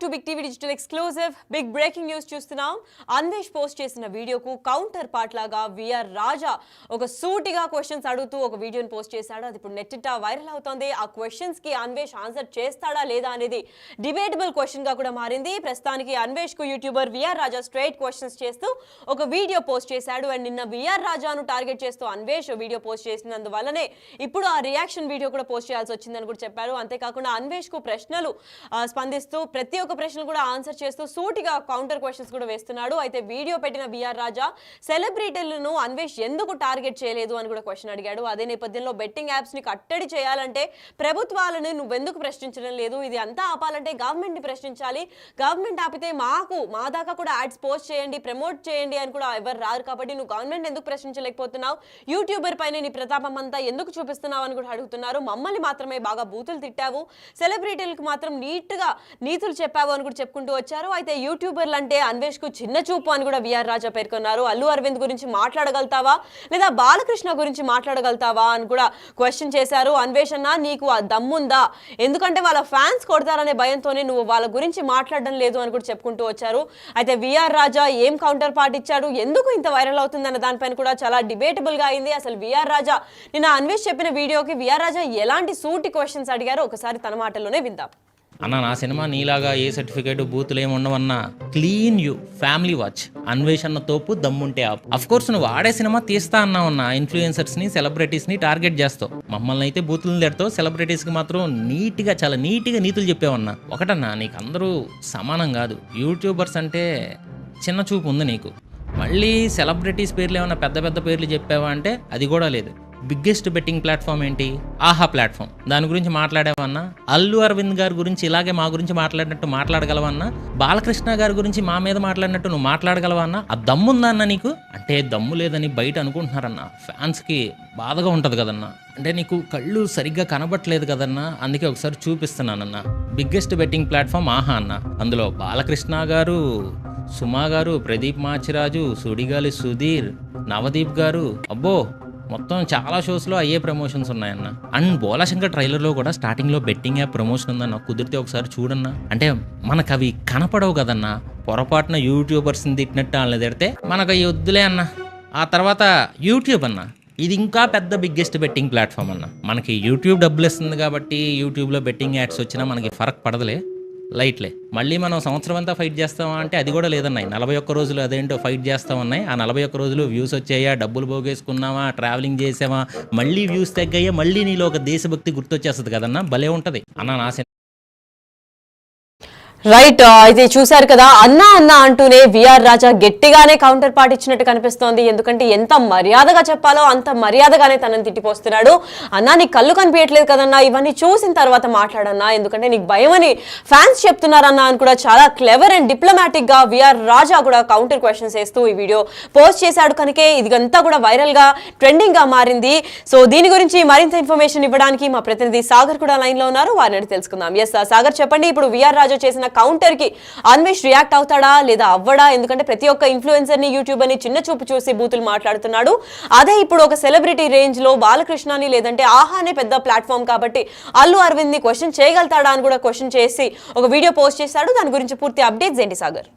To Big TV digital exclusive big breaking news చూస్తున్నాం. Anvesh post చేసిన వీడియోకు కౌంటర్ పార్ట్ లాగా విఆర్ రాజా ఒక సూటిగా క్వశ్చన్స్ అడుగుతూ ఒక వీడియోని పోస్ట్ చేశాడు. అది ఇప్పుడు నెట్టిట వైరల్ అవుతోంది. ఆ క్వశ్చన్స్ కి అన్వేష్ ఆన్సర్ చేస్తాడా లేదా అనేది డిబేటబుల్ క్వశ్చన్ గా కూడా మారింది. ప్రస్తుతానికి అన్వేష్ కు యూట్యూబర్ విఆర్ రాజా స్ట్రైట్ క్వశ్చన్స్ చేస్తూ ఒక వీడియో పోస్ట్ చేశాడు. అండ్ నిన్న విఆర్ రాజాను టార్గెట్ చేస్తూ అన్వేష్ వీడియో పోస్ట్ చేసినందువల్లనే ఇప్పుడు ఆ రియాక్షన్ వీడియో కూడా పోస్ట్ చేయాల్సి వచ్చిందని కూడా చెప్పారు. అంతేకాకుండా అన్వేష్ కు ప్రశ్నలు స్పందిస్తూ ప్రతి ఒక్క ప్రశ్న కూడా ఆన్సర్ చేస్తూ సూటిగా కౌంటర్ క్వశ్చన్స్ కూడా వేస్తున్నాడు. అయితే వీడియో పెట్టిన విఆర్ రాజా సెలబ్రిటీలను అన్వేష్ ఎందుకు టార్గెట్ చేయలేదు అని కూడా క్వశ్చన్ అడిగాడు. అదే నేపథ్యంలో బెట్టింగ్ యాప్స్ ని కట్టడి చేయాలంటే ప్రభుత్వాలను నువ్వెందుకు ప్రశ్నించడం లేదు, ఇది అంతా ఆపాలంటే గవర్నమెంట్ ని ప్రశ్నించాలి, గవర్నమెంట్ ఆపితే మా దాకా కూడా యాడ్స్ పోస్ట్ చేయండి, ప్రమోట్ చేయండి అని కూడా ఎవరు రారు, కాబట్టి నువ్వు గవర్నమెంట్ ఎందుకు ప్రశ్నించలేకపోతున్నావు, యూట్యూబర్ పైన నీ ప్రతాపం అంతా ఎందుకు చూపిస్తున్నావు అని కూడా అడుగుతున్నారు. మమ్మల్ని మాత్రమే బాగా బూతులు తిట్టావు, సెలబ్రిటీలకు మాత్రం నీట్ గా నీతులు చెప్పావు అని కూడా చెప్పుకుంటూ వచ్చారు. అయితే యూట్యూబర్లు అంటే అన్వేష్ కు చిన్న చూపు అని కూడా విఆర్ రాజా పేర్కొన్నారు. అల్లు అరవింద్ గురించి మాట్లాడగలుగుతావా లేదా బాలకృష్ణ గురించి మాట్లాడగలుగుతావా అని కూడా క్వశ్చన్ చేశారు. అన్వేష్ అన్న, నీకు ఆ దమ్ముందా, ఎందుకంటే వాళ్ళ ఫ్యాన్స్ కొడతారనే భయంతోనే నువ్వు వాళ్ళ గురించి మాట్లాడడం లేదు అని కూడా చెప్పుకుంటూ వచ్చారు. అయితే విఆర్ రాజా ఏం కౌంటర్ పార్ట్ ఇచ్చాడు, ఎందుకు ఇంత వైరల్ అవుతుందన్న దానిపైన కూడా చాలా డిబేటబుల్ గా అయింది. అసలు విఆర్ రాజా నిన్న అన్వేష్ చెప్పిన వీడియోకి విఆర్ రాజా ఎలాంటి సూటి క్వశ్చన్స్ అడిగారో ఒకసారి తన మాటల్లోనే విందాం. అన్న, నా సినిమా నీలాగా ఏ సర్టిఫికేట్ బూతులు ఏమి ఉండవన్నా, క్లీన్ యూ ఫ్యామిలీ వాచ్, అన్వేషణ తోపు దమ్ముంటే అఫ్ కోర్స్ నువ్వు ఆడే సినిమా తీస్తా అన్నావన్నా, ఇన్ఫ్లుయెన్సర్స్ ని సెలబ్రిటీస్ ని టార్గెట్ చేస్తావు, మమ్మల్ని అయితే బూతులు తిడతావు, సెలబ్రిటీస్ కి మాత్రం చాలా నీట్గా నీతులు చెప్పావన్నా. ఒకటన్నా, నీకు అందరూ సమానం కాదు, యూట్యూబర్స్ అంటే చిన్న చూపు ఉంది నీకు. మళ్ళీ సెలబ్రిటీస్ పేర్లు ఏమన్నా పెద్ద పెద్ద పేర్లు చెప్పావా అంటే అది కూడా లేదు. బిగ్గెస్ట్ బెట్టింగ్ ప్లాట్ఫామ్ ఏంటి? ఆహా ప్లాట్ఫామ్. దాని గురించి మాట్లాడావన్నా. అల్లు అరవింద్ గారి గురించి ఇలాగే మా గురించి మాట్లాడినట్టు మాట్లాడగలవన్నా. బాలకృష్ణ గారి గురించి మా మీద మాట్లాడినట్టు నువ్వు మాట్లాడగలవన్నా. ఆ దమ్ముందా అన్న నీకు? అంటే దమ్ము లేదని బయట అనుకుంటున్నారన్న, ఫ్యాన్స్కి బాధగా ఉంటుంది కదన్నా. అంటే నీకు కళ్ళు సరిగ్గా కనబట్టలేదు కదన్నా, అందుకే ఒకసారి చూపిస్తున్నానన్నా. బిగ్గెస్ట్ బెట్టింగ్ ప్లాట్ఫామ్ ఆహా అన్న. అందులో బాలకృష్ణ గారు, సుమా గారు, ప్రదీప్ మాచిరాజు, సుడిగాలి సుధీర్, నవదీప్ గారు, అబ్బో మొత్తం చాలా షోస్లో అయ్యే ప్రమోషన్స్ ఉన్నాయన్న. అండ్ బోలాశంకర్ ట్రైలర్లో కూడా స్టార్టింగ్లో బెట్టింగ్ యాప్ ప్రమోషన్ ఉందన్న, కుదిరితే ఒకసారి చూడన్నా. అంటే మనకు అవి కనపడవు కదన్నా, పొరపాటున యూట్యూబర్స్ని తిట్టినట్టు వాళ్ళని తిడితే మనకు అవి వద్దులే అన్న. ఆ తర్వాత యూట్యూబ్ అన్న, ఇది ఇంకా పెద్ద బిగ్గెస్ట్ బెట్టింగ్ ప్లాట్ఫామ్ అన్న. మనకి యూట్యూబ్ డబ్బులు ఇస్తుంది కాబట్టి యూట్యూబ్లో బెట్టింగ్ యాడ్స్ వచ్చినా మనకి ఫరక్ పడదులే, లైట్లే. మళ్ళీ మనం సంవత్సరం అంతా ఫైట్ చేస్తామా అంటే అది కూడా లేదన్నాయి. 41 రోజులు అదేంటో ఫైట్ చేస్తామన్నాయి. ఆ 41 రోజులు వ్యూస్ వచ్చాయా, డబ్బులు పోగేసుకున్నావా, ట్రావెలింగ్ చేసావా, మళ్ళీ వ్యూస్ తగ్గాయా, మళ్ళీ నీలో ఒక దేశభక్తి గుర్తొచ్చేస్తుంది కదన్నా. భలే ఉంటుంది అన్న. నా రైట్. అయితే చూశారు కదా, అన్నా అంటూనే విఆర్ రాజా గట్టిగానే కౌంటర్ పార్ట్ ఇచ్చినట్టు కనిపిస్తోంది. ఎందుకంటే ఎంత మర్యాదగా చెప్పాలో అంత మర్యాదగానే తనని తిట్టిపోస్తున్నాడు. అన్నా, నీకు కళ్ళు కనిపించట్లేదు కదన్నా, ఇవన్నీ చూసిన తర్వాత మాట్లాడన్నా, ఎందుకంటే నీకు భయమని ఫ్యాన్స్ చెప్తున్నారన్నా అని కూడా చాలా క్లెవర్ అండ్ డిప్లొమాటిక్ గా విఆర్ రాజా కూడా కౌంటర్ క్వశ్చన్స్ వేస్తూ ఈ వీడియో పోస్ట్ చేశాడు. కనుకే ఇదంతా కూడా వైరల్ గా ట్రెండింగ్ గా మారింది. సో దీని గురించి మరింత ఇన్ఫర్మేషన్ ఇవ్వడానికి మా ప్రతినిధి సాగర్ కూడా లైన్ లో ఉన్నారు, వారిని తెలుసుకుందాం. ఎస్ సాగర్, చెప్పండి, ఇప్పుడు విఆర్ రాజా చేసిన కౌంటర్ కి అన్వేష్ రియాక్ట్ అవుతాడా లేదా అవ్వడా? ఎందుకంటే ప్రతి ఒక్క ఇన్ఫ్లుయెన్సర్ ని, యూట్యూబర్ ని చిన్న చూపు చూసి బూతులు మాట్లాడుతున్నాడు. అదే ఇప్పుడు ఒక సెలబ్రిటీ రేంజ్ లో బాలకృష్ణని లేదంటే ఆహానే పెద్ద ప్లాట్ఫామ్ కాబట్టి అల్లు అరవింద్ ని క్వశ్చన్ చేయగలుగుతాడా అని కూడా క్వశ్చన్ చేసి ఒక వీడియో పోస్ట్ చేశాడు. దాని గురించి పూర్తి అప్డేట్స్ ఏంటి సాగర్?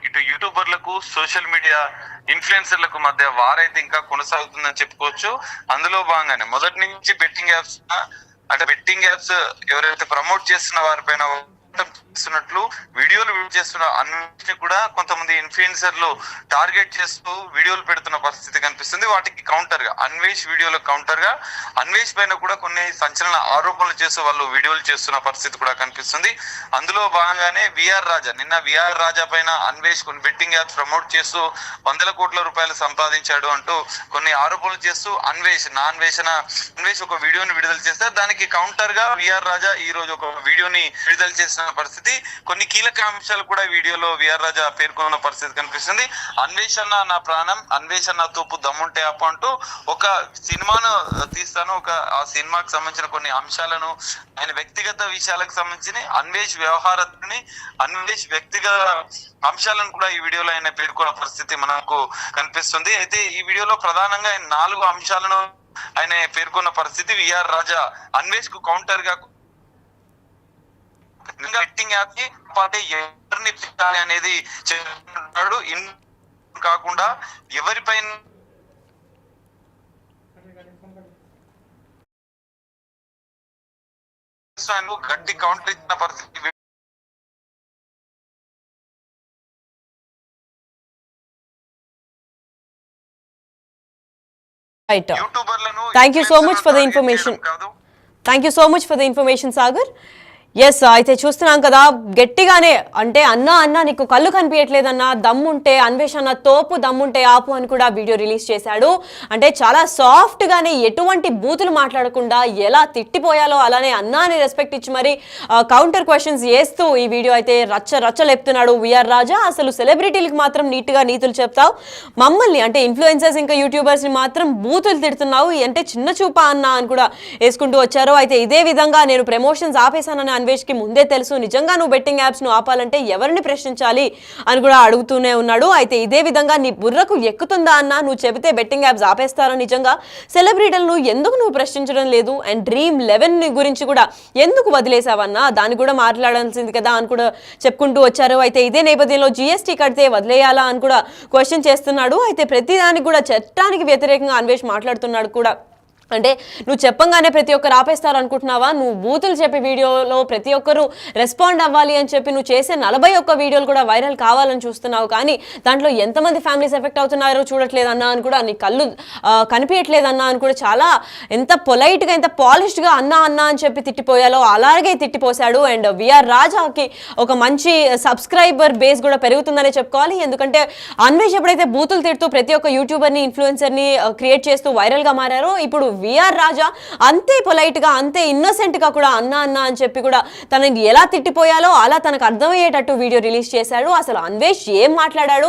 ఇటు యూట్యూబర్లకు, సోషల్ మీడియా ఇన్ఫ్లుయెన్సర్లకు మధ్య వారైతే ఇంకా కొనసాగుతుందని చెప్పుకోవచ్చు. అందులో భాగంగానే మొదటి నుంచి బెట్టింగ్ యాప్స్ అంటే బెట్టింగ్ యాప్స్ ఎవరైతే ప్రమోట్ చేస్తున్న వారిపైన చేస్తున్నట్లు వీడియోలు చేస్తున్న అన్నిటిని కూడా కొంతమంది ఇన్ఫ్లుయెన్సర్లు టార్గెట్ చేస్తూ వీడియోలు పెడుతున్న పరిస్థితి కనిపిస్తుంది. వాటికి కౌంటర్ గా అన్వేష్ వీడియోలకు కౌంటర్ గా అన్వేష్ పైన కూడా కొన్ని సంచలన ఆరోపణలు చేస్తూ వాళ్ళు వీడియోలు చేస్తున్న పరిస్థితి కూడా కనిపిస్తుంది. అందులో భాగంగానే నిన్న విఆర్ రాజా పైన అన్వేష్ కొన్ని బెట్టింగ్ యాప్స్ ప్రమోట్ చేస్తూ 100 కోట్ల రూపాయలు సంపాదించాడు అంటూ కొన్ని ఆరోపణలు చేస్తూ అన్వేష్ ఒక వీడియోని విడుదల చేస్తారు. దానికి కౌంటర్ గా విఆర్ రాజా ఈ రోజు ఒక వీడియోని విడుదల చేసిన పరిస్థితి. కొన్ని కీలక అంశాలు కూడా వీడియోలో విఆర్ రాజా పేర్కొన్న పరిస్థితి కనిపిస్తుంది. అన్వేషణ నా ప్రాణం, అన్వేషణ తోపు దమ్ముంటే అప్పు అంటూ ఒక సినిమాను తీస్తాను, ఆ సినిమాకి సంబంధించిన కొన్ని అంశాలను, ఆయన వ్యక్తిగత విషయాలకు సంబంధించిన అన్వేష్ వ్యవహారాన్ని, అన్వేష్ వ్యక్తిగత అంశాలను కూడా ఈ వీడియోలో ఆయన పేర్కొన్న పరిస్థితి మనకు కనిపిస్తుంది. అయితే ఈ వీడియోలో ప్రధానంగా 4 అంశాలను ఆయన పేర్కొన్న పరిస్థితి. విఆర్ రాజా అన్వేష్ కు కౌంటర్ గా బెట్టింగ్ యాప్ కి ఎవరిని పెట్టాలి అనేది చెప్తున్నాడు. కాకుండా ఎవరిపైన గట్టి కౌంటర్ ఇచ్చిన పరిస్థితి. Right. Thank you so much for the information. Thank you so much for the information, Sagar. Yes అయితే చూస్తున్నాం కదా గట్టిగానే అంటే అన్న నీకు కళ్ళు కనిపించట్లేదన్నా దమ్ముంటే అన్వేషణ తోపు దమ్ముంటే ఆపు అని కూడా వీడియో రిలీజ్ చేశాడు. అంటే చాలా సాఫ్ట్ గానే ఎటువంటి బూతులు మాట్లాడకుండా ఎలా తిట్టిపోయాలో అలానే అన్నాని రెస్పెక్ట్ ఇచ్చి మరి కౌంటర్ క్వశ్చన్స్ వేస్తూ ఈ వీడియో అయితే రచ్చ లేపుతున్నాడు విఆర్ రాజా. అసలు సెలబ్రిటీలకు మాత్రం నీట్గా నీతులు చెప్తావు, మమ్మల్ని అంటే ఇన్ఫ్లుయెన్సర్స్ ఇంకా యూట్యూబర్స్ ని మాత్రం బూతులు తిడుతున్నావు అంటే చిన్న చూపా అన్న అని కూడా వేసుకుంటూ వచ్చారు. అయితే ఇదే విధంగా నేను ప్రమోషన్స్ ఆపేశానని అన్వేష్ కి ముందే తెలుసు, నిజంగా నువ్వు బెట్టింగ్ యాప్స్ ను ఆపాలంటే ఎవరిని ప్రశ్నించాలి అని కూడా అడుగుతూనే ఉన్నాడు. అయితే ఇదే విధంగా నీ బుర్రకు ఎక్కుతుందా అన్న, నువ్వు చెబితే బెట్టింగ్ యాప్స్ ఆపేస్తారా నిజంగా, సెలబ్రిటీలను ఎందుకు నువ్వు ప్రశ్నించడం లేదు, అండ్ డ్రీమ్ 11 గురించి కూడా ఎందుకు వదిలేసావన్నా దాన్ని కూడా మాట్లాడాల్సింది కదా అని కూడా చెప్పుకుంటూ వచ్చారు. అయితే ఇదే నేపథ్యంలో జీఎస్టీ కడితే వదిలేయాలా అని కూడా క్వశ్చన్ చేస్తున్నాడు. అయితే ప్రతిదానికి కూడా చట్టానికి వ్యతిరేకంగా అన్వేష్ మాట్లాడుతున్నాడు కూడా. అంటే నువ్వు చెప్పంగానే ప్రతి ఒక్కరు ఆపేస్తారు అనుకుంటున్నావా, నువ్వు బూతులు చెప్పే వీడియోలో ప్రతి ఒక్కరు రెస్పాండ్ అవ్వాలి అని చెప్పి నువ్వు చేసే 41 వీడియోలు కూడా వైరల్ కావాలని చూస్తున్నావు, కానీ దాంట్లో ఎంతమంది ఫ్యామిలీస్ ఎఫెక్ట్ అవుతున్నారో చూడట్లేదన్నా అని కూడా, నీ కళ్ళు కనిపించట్లేదన్నా అని కూడా చాలా ఎంత పొలైట్గా ఎంత పాలిష్డ్గా అన్నా అని చెప్పి తిట్టిపోయాలో అలాగే తిట్టిపోశాడు. అండ్ విఆర్ రాజాకి ఒక మంచి సబ్స్క్రైబర్ బేస్ కూడా పెరుగుతుందనే చెప్పుకోవాలి. ఎందుకంటే అన్వేష్ ఎప్పుడైతే బూతులు తిడుతూ ప్రతి ఒక్క యూట్యూబర్ని ఇన్ఫ్లుయెన్సర్ని క్రియేట్ చేస్తూ వైరల్గా మారారో, ఇప్పుడు విఆర్ రాజా అంతే పొలైట్ గా అంతే ఇన్నోసెంట్ గా కూడా అన్న అని చెప్పి కూడా తనని ఎలా తిట్టిపోయాలో అలా తనకు అర్థమయ్యేటట్టు వీడియో రిలీజ్ చేశాడు. అసలు అన్వేష్ ఏం మాట్లాడాడు,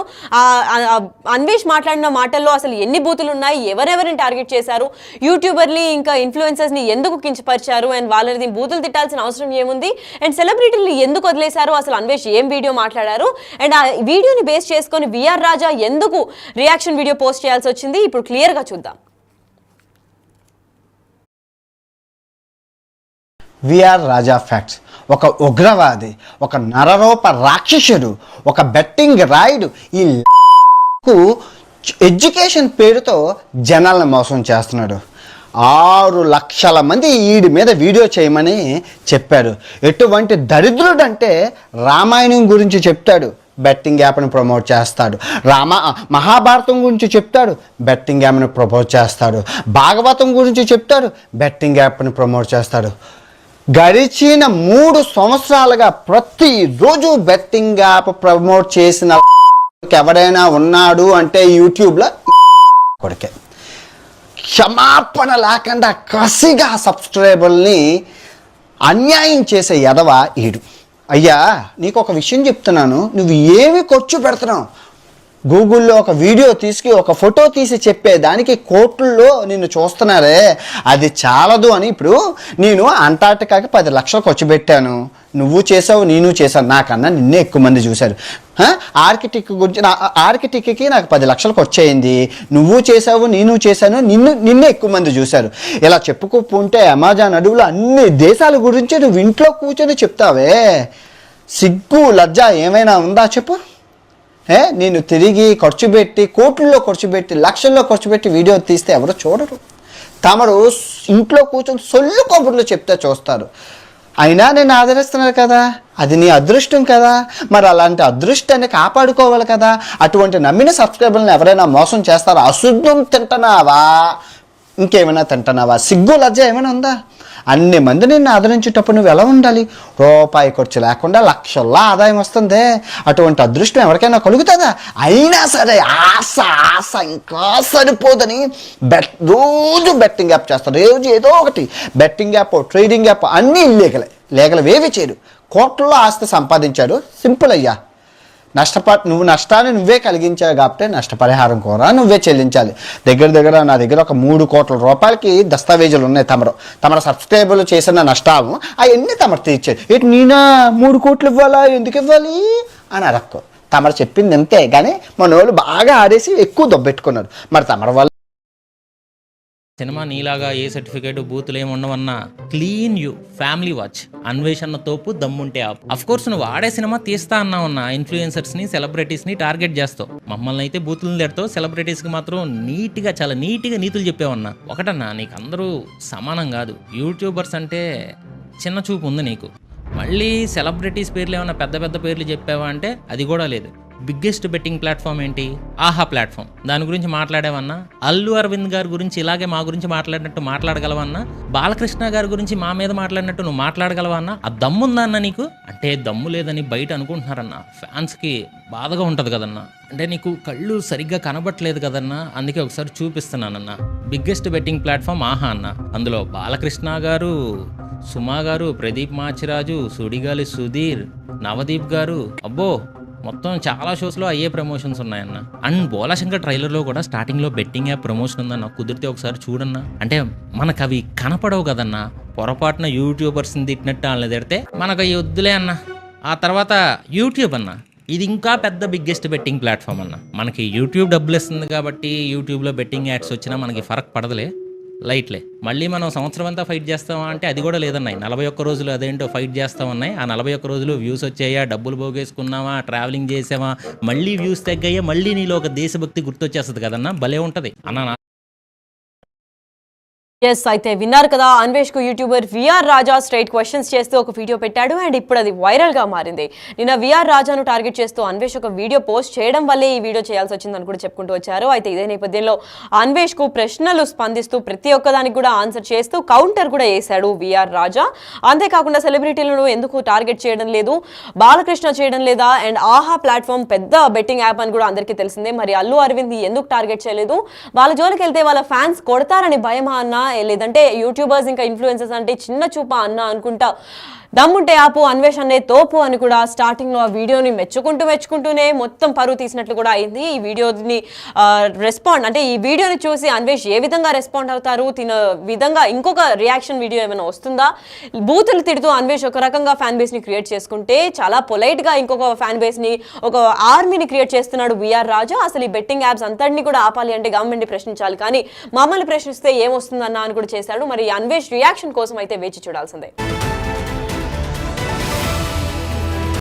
అన్వేష్ మాట్లాడిన మాటల్లో అసలు ఎన్ని బూతులు ఉన్నాయి, ఎవరెవరిని టార్గెట్ చేశారు, యూట్యూబర్ని ఇంకా ఇన్ఫ్లుయెన్సర్స్ ని ఎందుకు కించపరిచారు, అండ్ వాళ్ళని బూతులు తిట్టాల్సిన అవసరం ఏముంది, అండ్ సెలబ్రిటీని ఎందుకు వదిలేశారు, అసలు అన్వేష్ ఏం వీడియో మాట్లాడారు, అండ్ ఆ వీడియోని బేస్ చేసుకొని విఆర్ రాజా ఎందుకు రియాక్షన్ వీడియో పోస్ట్ చేయాల్సి వచ్చింది, ఇప్పుడు క్లియర్ గా చూద్దాం. విఆర్ రాజా ఫ్యాక్ట్స్ ఒక ఉగ్రవాది, ఒక నరరూప రాక్షసుడు, ఒక బెట్టింగ్ రాయుడు. ఈ ఎడ్యుకేషన్ పేరుతో జనాలను మోసం చేస్తున్నాడు. 6 లక్షల మంది వీడి మీద వీడియో చేయమని చెప్పారు. ఎటువంటి దరిద్రుడు అంటే రామాయణం గురించి చెప్తాడు, బెట్టింగ్ యాప్ని ప్రమోట్ చేస్తాడు. మహాభారతం గురించి చెప్తాడు, బెట్టింగ్ యాప్ని ప్రమోట్ చేస్తాడు. భాగవతం గురించి చెప్తాడు, బెట్టింగ్ యాప్ని ప్రమోట్ చేస్తాడు. గడిచిన 3 సంవత్సరాలుగా ప్రతిరోజు బెట్టింగ్ యాప్ ప్రమోట్ చేసిన ఎవడైనా ఉన్నాడు అంటే యూట్యూబ్లో కొడుకే. క్షమాపణ లేకుండా కసిగా సబ్స్క్రైబర్ని అన్యాయం చేసే ఎదవ ఈడు. అయ్యా నీకు ఒక విషయం చెప్తున్నాను, నువ్వు ఏమి ఖర్చు పెడుతున్నావు, గూగుల్లో ఒక వీడియో తీసి ఒక ఫోటో తీసి చెప్పేదానికి కోట్లలో నిన్ను చూస్తున్నారే, అది చాలదు అని ఇప్పుడు నేను అంటార్టికాకి 10 లక్షలు ఖర్చు పెట్టాను, నువ్వు చేసావు నేను చేశాను, నాకన్నా నిన్నే ఎక్కువ మంది చూశారు. ఆర్కిటెక్ట్కి నాకు 10 లక్షలు ఖర్చు అయింది, నువ్వు చేసావు నేను చేశాను, నిన్నే ఎక్కువ మంది చూశారు. ఇలా చెప్పుకుంటే అమెజాన్ అడవులు అన్ని దేశాల గురించి నువ్వు ఇంట్లో కూర్చొని చెప్తావే, సిగ్గు లజ్జ ఏమైనా ఉందా చెప్పు. నేను తిరిగి ఖర్చు పెట్టి కోట్లలో ఖర్చు పెట్టి లక్షల్లో ఖర్చు పెట్టి వీడియో తీస్తే ఎవరు చూడరు, తమరు ఇంట్లో కూర్చొని సొల్లు కబుర్లు చెప్తే చూస్తారు. అయినా నేను ఆదరిస్తున్నాను కదా, అది నీ అదృష్టం కదా, మరి అలాంటి అదృష్టాన్ని కాపాడుకోవాలి కదా. అటువంటి నమ్మిన సబ్స్క్రైబర్లను ఎవరైనా మోసం చేస్తారా? అశుద్ధం తింటున్నావా, ఇంకేమైనా తింటున్నావా, సిగ్గు లజ్జ ఏమైనా ఉందా? అన్ని మంది నిన్ను ఆదరించేటప్పుడు నువ్వు ఎలా ఉండాలి? రూపాయి ఖర్చు లేకుండా లక్షల్లో ఆదాయం వస్తుంది. అటువంటి అదృష్టం ఎవరికైనా కలుగుతుందా? అయినా సరే ఆశ ఇంకా సరిపోదని రోజు బెట్టింగ్ యాప్ చేస్తారు, రోజు ఏదో ఒకటి బెట్టింగ్ యాప్ ట్రేడింగ్ యాప్ అన్నీ లీగల్ ఏవి చేయరు. కోట్లలో ఆస్తి సంపాదించాడు, సింపుల్ అయ్యా. నువ్వు నష్టాన్ని నువ్వే కలిగించావు కాబట్టి నష్టపరిహారం కూడా నువ్వే చెల్లించాలి. దగ్గర నా దగ్గర ఒక 3 కోట్ల రూపాయలకి దస్తావేజులు ఉన్నాయి. తమరు సబ్స్క్రైబర్లు చేసిన నష్టాలు అవన్నీ తమరు తీర్చారు. ఇటు నేనా 3 కోట్లు ఇవ్వాలా, ఎందుకు ఇవ్వాలి అని అడక్కు. తమరు చెప్పింది అంతే, కానీ మన వాళ్ళు బాగా ఆడేసి ఎక్కువ దొబ్బెట్టుకున్నారు. మరి తమరు వల్ల సినిమా నీలాగా ఏ సర్టిఫికేట్ బూతులు ఏమి ఉండవన్నా క్లీన్ యూ ఫ్యామిలీ వాచ్ అన్వేషణ తోపు దమ్ముంటే ఆప్. అఫ్ కోర్స్ నువ్వు ఆడే సినిమా తీస్తా అన్నావన్నా ఇన్ఫ్లుయెన్సర్స్ ని సెలబ్రిటీస్ ని టార్గెట్ చేస్తావు. మమ్మల్ని అయితే బూతులను తిడతావు, సెలబ్రిటీస్ కి మాత్రం నీట్గా చాలా నీట్గా నీతులు చెప్పావన్నా. ఒకటన్నా నీకు అందరూ సమానం కాదు. యూట్యూబర్స్ అంటే చిన్న చూపు ఉంది నీకు. మళ్ళీ సెలబ్రిటీస్ పేర్లు ఏమైనా పెద్ద పెద్ద పేర్లు చెప్పావా అంటే అది కూడా లేదు. బిగ్గెస్ట్ బెట్టింగ్ ప్లాట్ఫామ్ ఏంటి? ఆహా ప్లాట్ఫామ్. దాని గురించి మాట్లాడేవన్నా. అల్లు అరవింద్ గారి గురించి ఇలాగే మా గురించి మాట్లాడినట్టు మాట్లాడగలవన్నా? బాలకృష్ణ గారి గురించి మా మీద మాట్లాడినట్టు నువ్వు మాట్లాడగలవన్నా? ఆ దమ్ముందా అన్న నీకు? అంటే దమ్ము లేదని బయట అనుకుంటున్నారన్న. ఫ్యాన్స్కి బాధగా ఉంటుంది కదన్నా. అంటే నీకు కళ్ళు సరిగ్గా కనబట్టలేదు కదన్నా, అందుకే ఒకసారి చూపిస్తున్నానన్నా. బిగ్గెస్ట్ బెట్టింగ్ ప్లాట్ఫామ్ ఆహా అన్న. అందులో బాలకృష్ణ గారు, సుమా గారు, ప్రదీప్ మాచిరాజు, సుడిగాలి సుధీర్, నవదీప్ గారు, అబ్బో మొత్తం చాలా షోస్లో అయ్యే ప్రమోషన్స్ ఉన్నాయన్న. అండ్ బోలాశంకర్ ట్రైలర్లో కూడా స్టార్టింగ్లో బెట్టింగ్ యాప్ ప్రమోషన్ ఉందన్న. కుదిరితే ఒకసారి చూడన్నా. అంటే మనకు అవి కనపడవు కదన్నా. పొరపాటున యూట్యూబర్స్ని తిట్టినట్టు వాళ్ళని తిడితే మనకు అవి వద్దులే అన్న. ఆ తర్వాత యూట్యూబ్ అన్న, ఇది ఇంకా పెద్ద బిగ్గెస్ట్ బెట్టింగ్ ప్లాట్ఫామ్ అన్న. మనకి యూట్యూబ్ డబ్బులు ఇస్తుంది కాబట్టి యూట్యూబ్లో బెట్టింగ్ యాడ్స్ వచ్చినా మనకి ఫరక్ పడదులే, లైట్లే. మళ్ళీ మనం సంవత్సరం అంతా ఫైట్ చేస్తామా అంటే అది కూడా లేదన్నాయి. 41 రోజులు అదేంటో ఫైట్ చేస్తామన్నాయి. ఆ 41 రోజులు వ్యూస్ వచ్చాయా, డబ్బులు పోగేసుకున్నావా, ట్రావెలింగ్ చేసావా, మళ్ళీ వ్యూస్ తగ్గాయా, మళ్ళీ నీలో ఒక దేశభక్తి గుర్తొచ్చేస్తుంది కదన్నా. భలే ఉంటుంది అన్న. ఎస్, అయితే విన్నారు కదా, అన్వేష్ కు యూట్యూబర్ విఆర్ రాజా స్ట్రైట్ క్వశ్చన్స్ చేస్తూ ఒక వీడియో పెట్టాడు. అండ్ ఇప్పుడు అది వైరల్ గా మారింది. నిన్న విఆర్ రాజాను టార్గెట్ చేస్తూ అన్వేష్ ఒక వీడియో పోస్ట్ చేయడం వల్లే ఈ వీడియో చేయాల్సి వచ్చిందని కూడా చెప్పుకుంటూ వచ్చారు. అయితే ఇదే నేపథ్యంలో అన్వేష్ కు ప్రశ్నలు స్పందిస్తూ ప్రతి ఒక్కదానికి కూడా ఆన్సర్ చేస్తూ కౌంటర్ కూడా వేశాడు విఆర్ రాజా. అంతేకాకుండా సెలబ్రిటీలను ఎందుకు టార్గెట్ చేయడం లేదు, బాలకృష్ణ చేయడం లేదా, అండ్ ఆహా ప్లాట్ఫామ్ పెద్ద బెట్టింగ్ యాప్ అని కూడా అందరికీ తెలిసిందే. మరి అల్లు అరవింద్ ఎందుకు టార్గెట్ చేయలేదు, వాళ్ళ జోలికి వెళ్తే వాళ్ళ ఫ్యాన్స్ కొడతారని భయమా అన్నా, లేదంటే యూట్యూబర్స్ ఇంకా ఇన్ఫ్లుయెన్సర్స్ అంటే చిన్న చూపా అన్నా అనుకుంటా దమ్ముంటే ఆపు అన్వేష్ అనే తోపు అని కూడా స్టార్టింగ్ లో ఆ వీడియోని మెచ్చుకుంటూనే మొత్తం పరువు తీసినట్లు కూడా అయింది. ఈ వీడియోని ఈ వీడియోని చూసి అన్వేష్ ఏ విధంగా రెస్పాండ్ అవుతారు, తిన విధంగా ఇంకొక రియాక్షన్ వీడియో ఏమైనా వస్తుందా, బూతులు తిడుతూ అన్వేష్ ఒక రకంగా ఫ్యాన్ బేస్ ని క్రియేట్ చేసుకుంటే చాలా పొలైట్ గా ఇంకొక ఫ్యాన్ బేస్ ని, ఒక ఆర్మీని క్రియేట్ చేస్తున్నాడు విఆర్ రాజా. అసలు ఈ బెట్టింగ్ యాప్స్ అంతటిని కూడా ఆపాలి అంటే గవర్నమెంట్ ని ప్రశ్నించాలి, కానీ మమ్మల్ని ప్రశ్నిస్తే ఏమొస్తుందన్నా అని కూడా చేశాడు. మరి అన్వేష్ రియాక్షన్ కోసం అయితే వేచి చూడాల్సిందే.